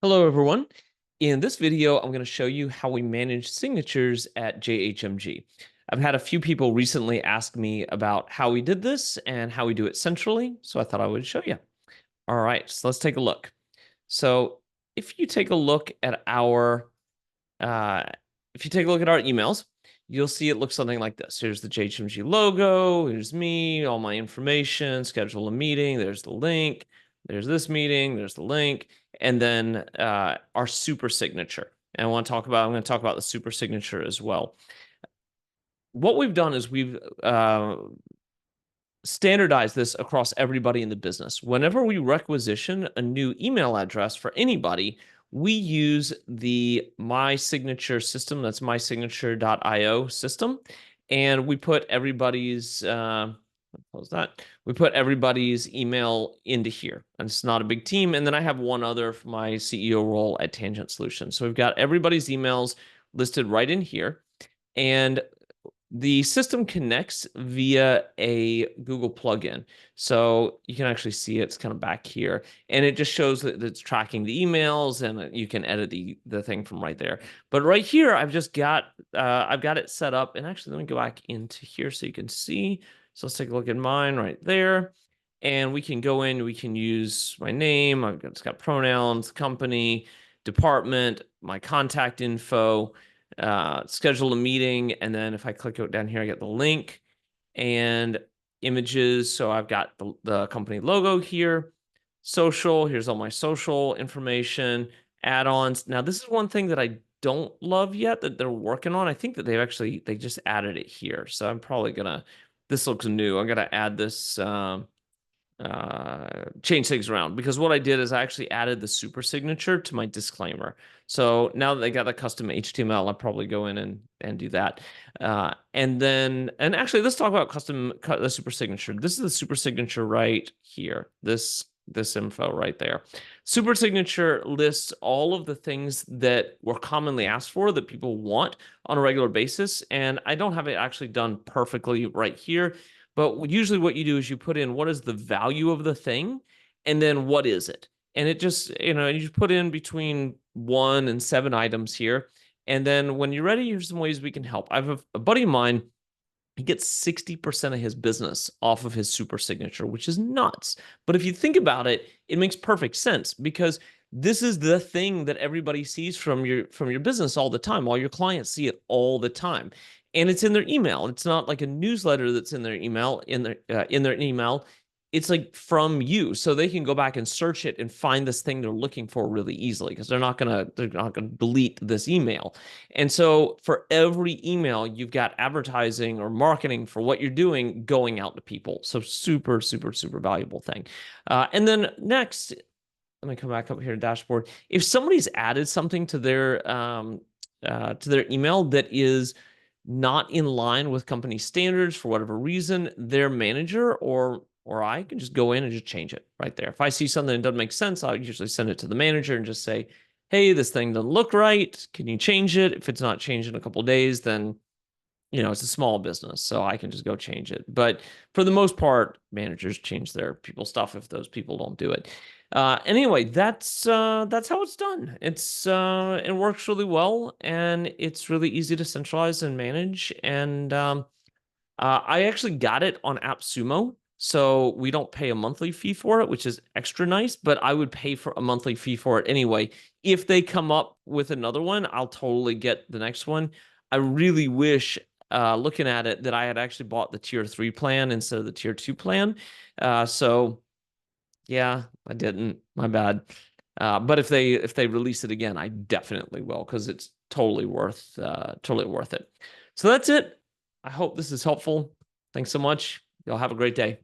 Hello, everyone. In this video, I'm going to show you how we manage signatures at JHMG. I've had a few people recently ask me about how we did this and how we do it centrally, so I thought I would show you. All right, so let's take a look. So if you take a look at our uh, emails, you'll see it looks something like this. Here's the JHMG logo. Here's me, all my information, schedule a meeting. There's the link. There's this meeting. There's the link. And then our super signature. And I'm going to talk about the super signature as well. What we've done is we've standardize this across everybody in the business. Whenever we requisition a new email address for anybody, we use the My Signature system. That's mysignature.io system. And we put everybody's, close that. We put everybody's email into here. And it's not a big team. And then I have one other for my CEO role at Tangent Solutions. So we've got everybody's emails listed right in here. And the system connects via a Google plugin. So you can actually see it's kind of back here. And it just shows that it's tracking the emails and you can edit the thing from right there. But right here, I've got it set up. And actually, let me go back into here so you can see. So let's take a look at mine right there. And we can go in, we can use my name. It's got pronouns, company, department, my contact info, schedule a meeting, and then if I click it down here, I get the link and images. So I've got the company logo here, social, here's all my social information, add-ons. Now, this is one thing that I don't love yet that they're working on. I think that they just added it here. So I'm probably gonna, this looks new. I'm gonna add this, change things around, because what I did is I actually added the super signature to my disclaimer. So now that they got the custom HTML, I'll probably go in and do that. And actually, let's talk about the super signature. This is the super signature right here. This info right there. Super signature lists all of the things that were commonly asked for that people want on a regular basis. And I don't have it actually done perfectly right here. But usually what you do is you put in what is the value of the thing, and then what is it? And it just, you just put in between 1 and 7 items here. And then when you're ready, here's some ways we can help. I have a buddy of mine, he gets 60% of his business off of his super signature, which is nuts. But if you think about it, it makes perfect sense, because this is the thing that everybody sees from your business all the time. All your clients see it all the time. And it's in their email. It's not like a newsletter that's in their email, in their email. It's like from you, so they can go back and search it and find this thing they're looking for really easily, because they're not gonna delete this email. And so for every email, you've got advertising or marketing for what you're doing going out to people. So super, super, super valuable thing. And then next, let me come back up here to dashboard. If somebody's added something to their email that is not in line with company standards for whatever reason, their manager or I can just go in and just change it right there. If I see something that doesn't make sense, I'll usually send it to the manager and just say, hey, this thing doesn't look right. Can you change it? If it's not changed in a couple of days, then it's a small business, so I can just go change it. But for the most part, managers change their people stuff if those people don't do it. Anyway, that's how it's done. It works really well, and it's really easy to centralize and manage. And I actually got it on AppSumo, so we don't pay a monthly fee for it, which is extra nice. But I would pay for a monthly fee for it anyway. If they come up with another one, I'll totally get the next one. I really wish, looking at it, that I had actually bought the tier 3 plan instead of the tier 2 plan. So yeah, I didn't. My bad. But if they release it again, I definitely will, because it's totally worth it. So that's it. I hope this is helpful. Thanks so much. Y'all have a great day.